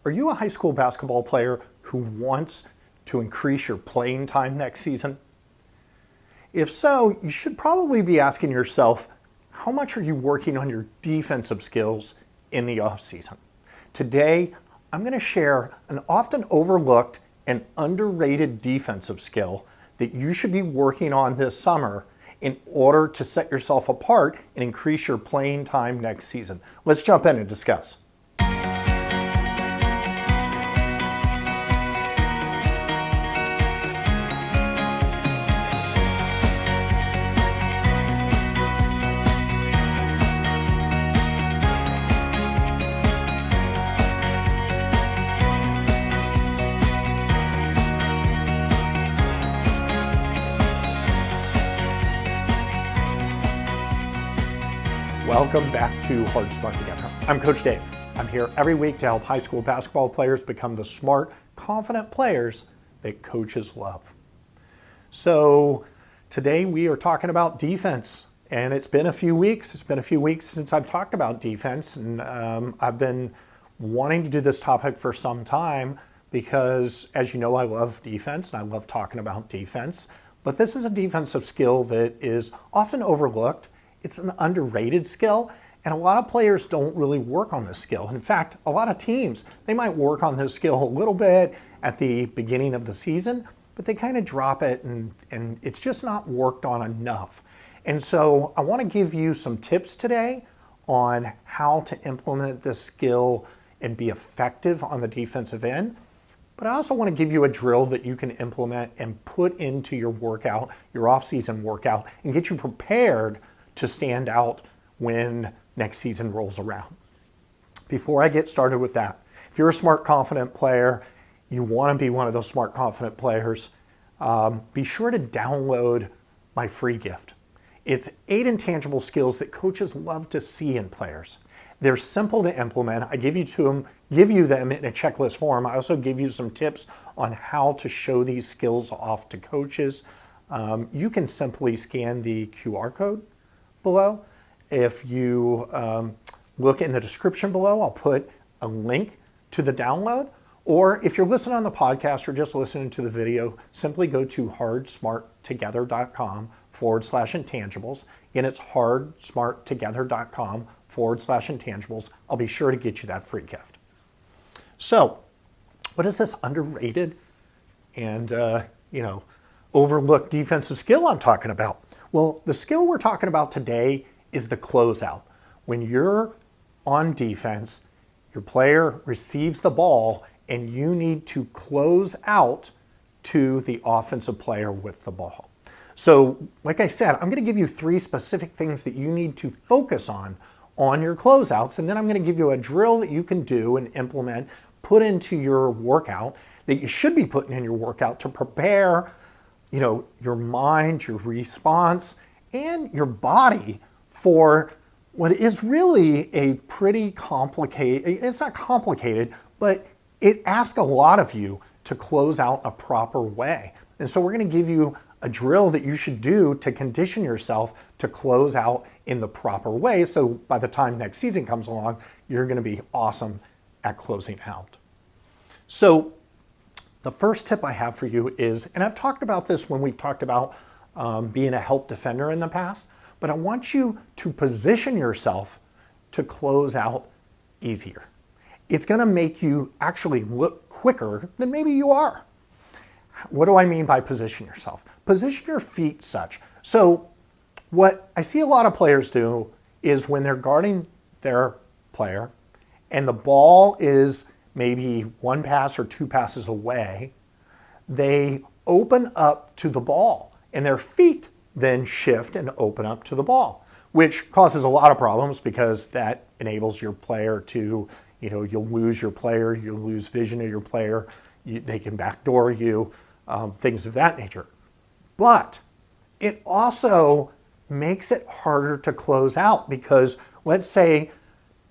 Are you a high school basketball player who wants to increase your playing time next season? If so, you should probably be asking yourself, how much are you working on your defensive skills in the offseason? Today, I'm going to share an often overlooked and underrated defensive skill that you should be working on this summer in order to set yourself apart and increase your playing time next season. Let's jump in and discuss. Welcome back to Hard Smart Together. I'm Coach Dave. I'm here every week to help high school basketball players become the smart, confident players that coaches love. So today we are talking about defense, and it's been a few weeks. It's been a few weeks since I've talked about defense, and I've been wanting to do this topic for some time because, as you know, I love defense and I love talking about defense. But this is a defensive skill that is often overlooked. It's an underrated skill, and a lot of players don't really work on this skill. In fact, a lot of teams, they might work on this skill a little bit at the beginning of the season, but they kind of drop it and it's just not worked on enough. And so I want to give you some tips today on how to implement this skill and be effective on the defensive end. But I also want to give you a drill that you can implement and put into your workout, your off-season workout, and get you prepared to stand out when next season rolls around. Before I get started with that, if you're a smart, confident player, you want to be one of those smart, confident players, be sure to download my free gift. It's 8 intangible skills that coaches love to see in players. They're simple to implement. I give you them in a checklist form. I also give you some tips on how to show these skills off to coaches. You can simply scan the QR code below. If you look in the description below, I'll put a link to the download. Or if you're listening on the podcast or just listening to the video, simply go to hardsmarttogether.com/intangibles. Again, it's hardsmarttogether.com/intangibles. I'll be sure to get you that free gift. So, what is this underrated and overlooked defensive skill I'm talking about? Well, the skill we're talking about today is the closeout. When you're on defense, your player receives the ball and you need to close out to the offensive player with the ball. So, like I said, I'm going to give you 3 specific things that you need to focus on your closeouts, and then I'm going to give you a drill that you can do and implement, put into your workout, that you should be putting in your workout to prepare your mind, your response, and your body for what is really a pretty complicated, it's not complicated, but it asks a lot of you to close out a proper way. And so we're going to give you a drill that you should do to condition yourself to close out in the proper way. So by the time next season comes along, you're going to be awesome at closing out. So the first tip I have for you is, and I've talked about this when we've talked about being a help defender in the past, but I want you to position yourself to close out easier. It's going to make you actually look quicker than maybe you are. What do I mean by position yourself? Position your feet such. So what I see a lot of players do is when they're guarding their player and the ball is maybe 1 pass or 2 passes away, they open up to the ball and their feet then shift and open up to the ball, which causes a lot of problems because that enables your player to, you'll lose your player, you'll lose vision of your player, they can backdoor you, things of that nature. But it also makes it harder to close out because let's say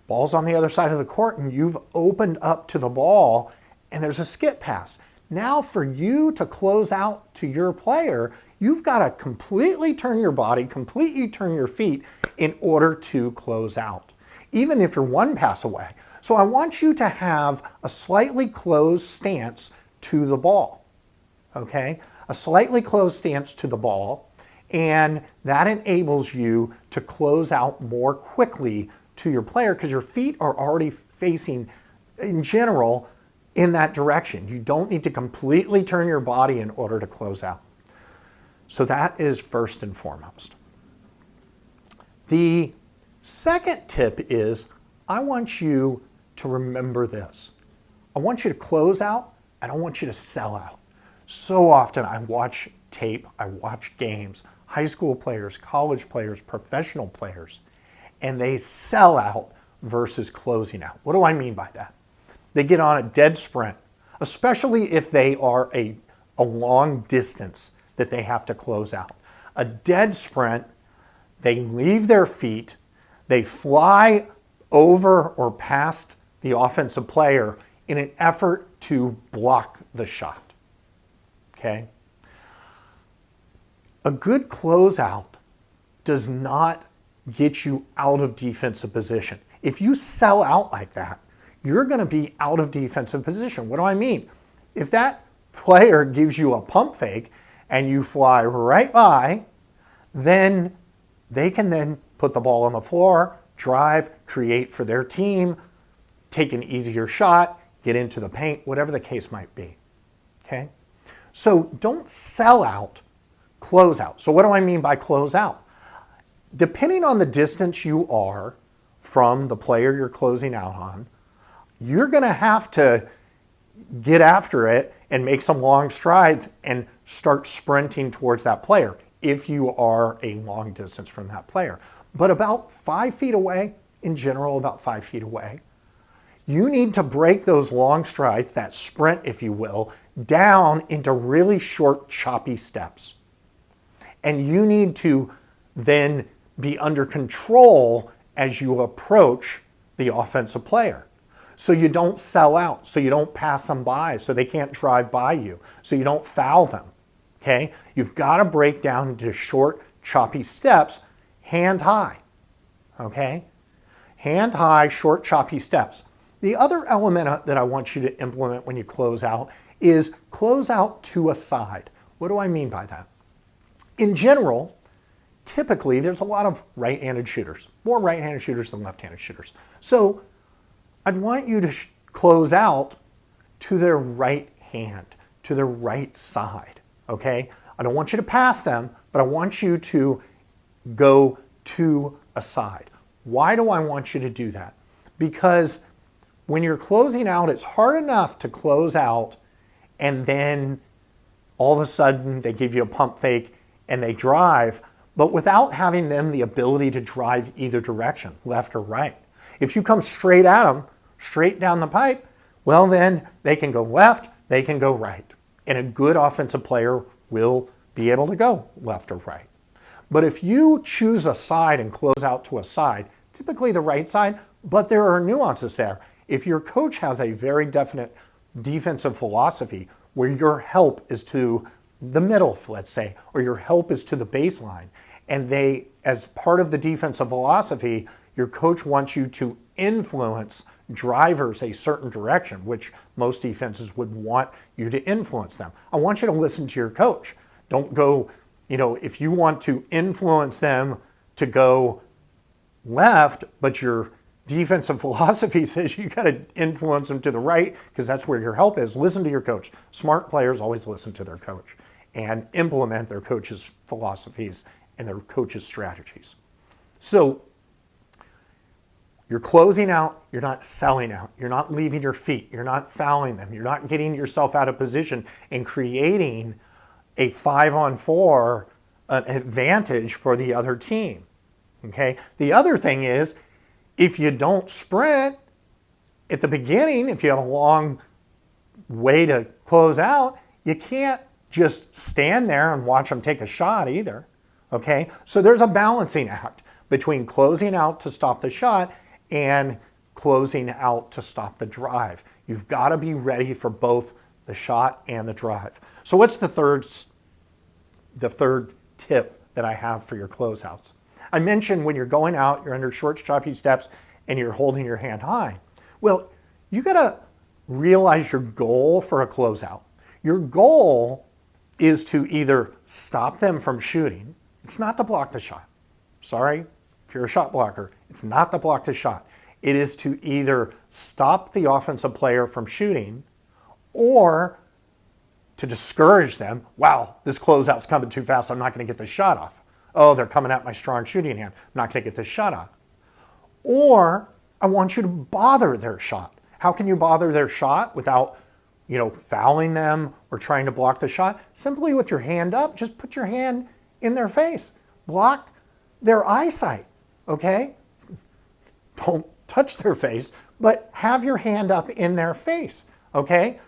ball's on the other side of the court and you've opened up to the ball and there's a skip pass. Now for you to close out to your player, you've got to completely turn your body, completely turn your feet in order to close out, even if you're 1 pass away. So I want you to have a slightly closed stance to the ball, okay? A slightly closed stance to the ball, and that enables you to close out more quickly to your player because your feet are already facing, in general, in that direction. You don't need to completely turn your body in order to close out. So that is first and foremost. The second tip is I want you to remember this. I want you to close out. I don't want you to sell out. So often I watch tape, I watch games, high school players, college players, professional players, and they sell out versus closing out. What do I mean by that? They get on a dead sprint, especially if they are a long distance that they have to close out. A dead sprint, they leave their feet, they fly over or past the offensive player in an effort to block the shot. Okay? A good closeout does not get you out of defensive position. If you sell out like that, you're going to be out of defensive position. What do I mean? If that player gives you a pump fake and you fly right by, then they can then put the ball on the floor, drive, create for their team, take an easier shot, get into the paint, whatever the case might be. Okay? So don't sell out, close out. So what do I mean by close out? Depending on the distance you are from the player you're closing out on, you're going to have to get after it and make some long strides and start sprinting towards that player if you are a long distance from that player. But about 5 feet away, in general, about 5 feet away, you need to break those long strides, that sprint, if you will, down into really short, choppy steps. And you need to then be under control as you approach the offensive player. So you don't sell out, so you don't pass them by, so they can't drive by you, so you don't foul them, okay? You've got to break down into short, choppy steps, hand high, okay? Hand high, short, choppy steps. The other element that I want you to implement when you close out is close out to a side. What do I mean by that? In general, typically there's a lot of right-handed shooters, more right-handed shooters than left-handed shooters. So I'd want you to close out to their right hand, to their right side, okay? I don't want you to pass them, but I want you to go to a side. Why do I want you to do that? Because when you're closing out, it's hard enough to close out and then all of a sudden they give you a pump fake and they drive, but without having them the ability to drive either direction, left or right. If you come straight at them, straight down the pipe, well then they can go left, they can go right. And a good offensive player will be able to go left or right. But if you choose a side and close out to a side, typically the right side, but there are nuances there. If your coach has a very definite defensive philosophy where your help is to the middle, let's say, or your help is to the baseline, and they, as part of the defensive philosophy, your coach wants you to influence drivers a certain direction, which most defenses would want you to influence them. I want you to listen to your coach. Don't go, if you want to influence them to go left, but your defensive philosophy says you got to influence them to the right because that's where your help is. Listen to your coach. Smart players always listen to their coach and implement their coach's philosophies and their coach's strategies. So you're closing out, you're not selling out, you're not leaving your feet, you're not fouling them, you're not getting yourself out of position and creating a 5-on-4 advantage for the other team. Okay? The other thing is, if you don't sprint at the beginning, if you have a long way to close out, you can't just stand there and watch them take a shot either. Okay? So there's a balancing act between closing out to stop the shot and closing out to stop the drive. You've got to be ready for both the shot and the drive. So what's the third tip that I have for your closeouts? I mentioned when you're going out, you're under short, choppy steps, and you're holding your hand high. Well, you got to realize your goal for a closeout. Your goal is to either stop them from shooting. It's not to block the shot. Sorry, if you're a shot blocker, it's not to block the shot. It is to either stop the offensive player from shooting or to discourage them. Wow, this closeout's coming too fast. I'm not going to get this shot off. Oh, they're coming at my strong shooting hand. I'm not going to get this shot off. Or I want you to bother their shot. How can you bother their shot without, fouling them or trying to block the shot? Simply with your hand up, just put your hand in their face. Block their eyesight, okay? Don't touch their face, but have your hand up in their face, okay?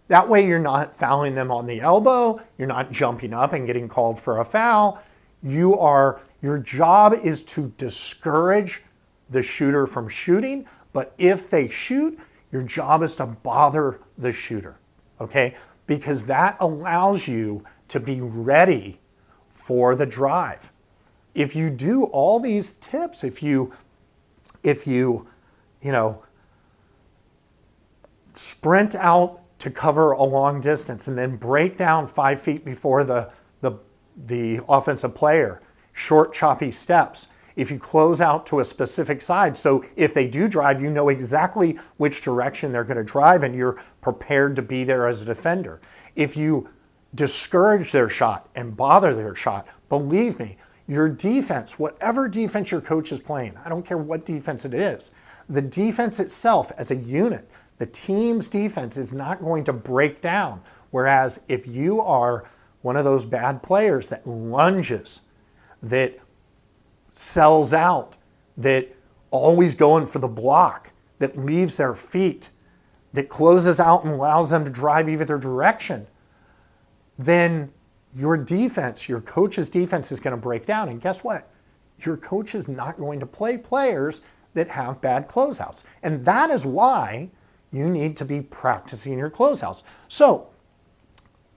That way you're not fouling them on the elbow, you're not jumping up and getting called for a foul. Your job is to discourage the shooter from shooting, but if they shoot, your job is to bother the shooter, okay? Because that allows you to be ready for the drive. If you do all these tips, if you sprint out to cover a long distance and then break down 5 feet before the offensive player, short choppy steps, if you close out to a specific side, so if they do drive, you know exactly which direction they're going to drive and you're prepared to be there as a defender. If you discourage their shot and bother their shot, believe me, your defense, whatever defense your coach is playing, I don't care what defense it is, the defense itself as a unit, the team's defense is not going to break down. Whereas if you are one of those bad players that lunges, that sells out, that always going for the block, that leaves their feet, that closes out and allows them to drive either direction, then your defense, your coach's defense is going to break down. And guess what? Your coach is not going to play players that have bad closeouts. And that is why you need to be practicing your closeouts. So,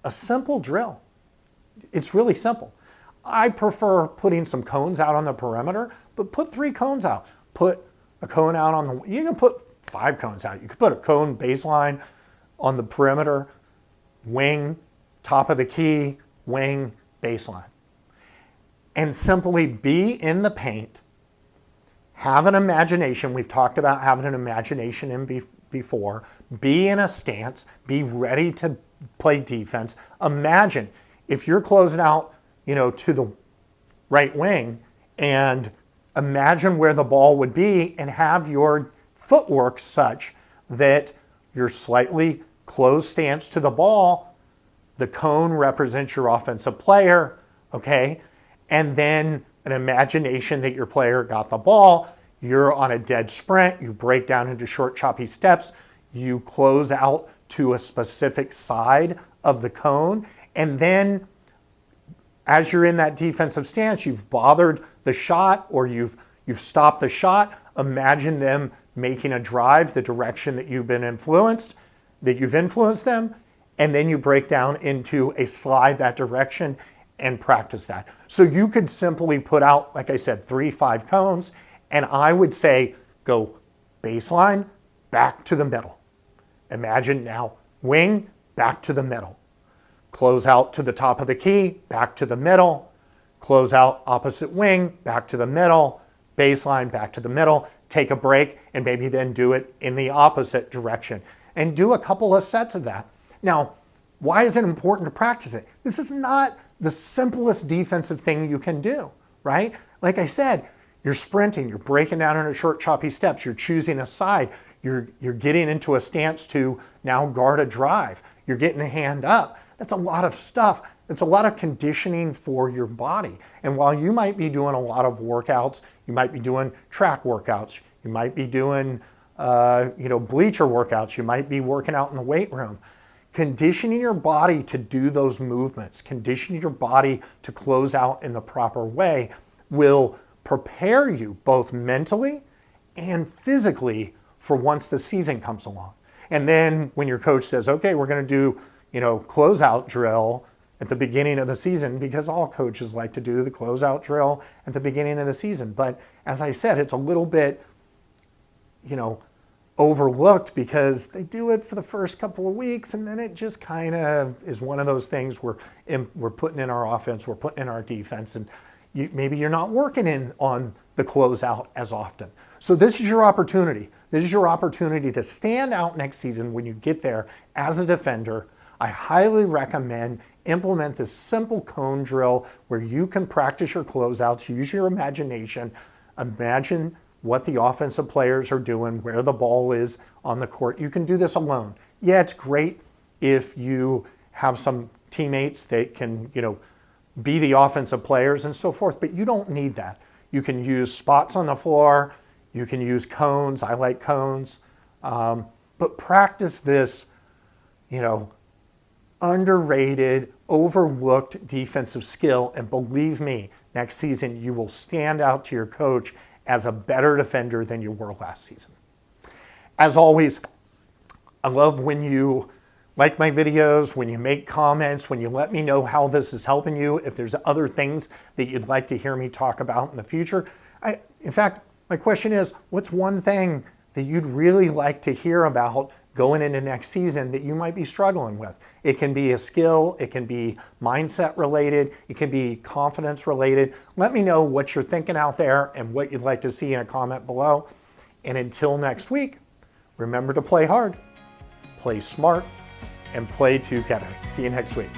a simple drill. It's really simple. I prefer putting some cones out on the perimeter, but put 3 cones out. Put a cone out on the, you can put 5 cones out. You could put a cone baseline on the perimeter, wing, top of the key, wing, baseline. And simply be in the paint, have an imagination. We've talked about having an imagination before. Be in a stance, be ready to play defense. Imagine if you're closing out to the right wing, and imagine where the ball would be and have your footwork such that you're slightly closed stance to the ball. The cone represents your offensive player, okay? And then an imagination that your player got the ball. You're on a dead sprint. You break down into short, choppy steps. You close out to a specific side of the cone, and then as you're in that defensive stance, you've bothered the shot or you've stopped the shot. Imagine them making a drive the direction that you've influenced them, and then you break down into a slide that direction and practice that. So you could simply put out, like I said, 3, 5 cones, and I would say go baseline, back to the middle. Imagine now wing, back to the middle. Close out to the top of the key, back to the middle. Close out opposite wing, back to the middle. Baseline, back to the middle. Take a break and maybe then do it in the opposite direction. And do a couple of sets of that. Now, why is it important to practice it? This is not the simplest defensive thing you can do, right? Like I said, you're sprinting, you're breaking down into short, choppy steps, you're choosing a side, you're getting into a stance to now guard a drive, you're getting a hand up. That's a lot of stuff. It's a lot of conditioning for your body. And while you might be doing a lot of workouts, you might be doing track workouts, you might be doing bleacher workouts, you might be working out in the weight room. Conditioning your body to do those movements, conditioning your body to close out in the proper way will prepare you both mentally and physically for once the season comes along. And then when your coach says, okay, we're going to do closeout drill at the beginning of the season, because all coaches like to do the closeout drill at the beginning of the season. But as I said, it's a little bit, overlooked because they do it for the first couple of weeks and then it just kind of is one of those things where we're putting in our offense, we're putting in our defense, and maybe you're not working in on the closeout as often. So this is your opportunity. This is your opportunity to stand out next season when you get there as a defender. I highly recommend implement this simple cone drill where you can practice your closeouts, use your imagination, imagine what the offensive players are doing, where the ball is on the court. You can do this alone. Yeah, it's great if you have some teammates that can, be the offensive players and so forth, but you don't need that. You can use spots on the floor. You can use cones. I like cones. But practice this, underrated, overlooked defensive skill, and believe me, next season you will stand out to your coach as a better defender than you were last season. As always, I love when you like my videos, when you make comments, when you let me know how this is helping you, if there's other things that you'd like to hear me talk about in the future. In fact, my question is, what's one thing that you'd really like to hear about going into next season that you might be struggling with? It can be a skill, it can be mindset related, it can be confidence related. Let me know what you're thinking out there and what you'd like to see in a comment below. And until next week, remember to play hard, play smart, and play together. See you next week.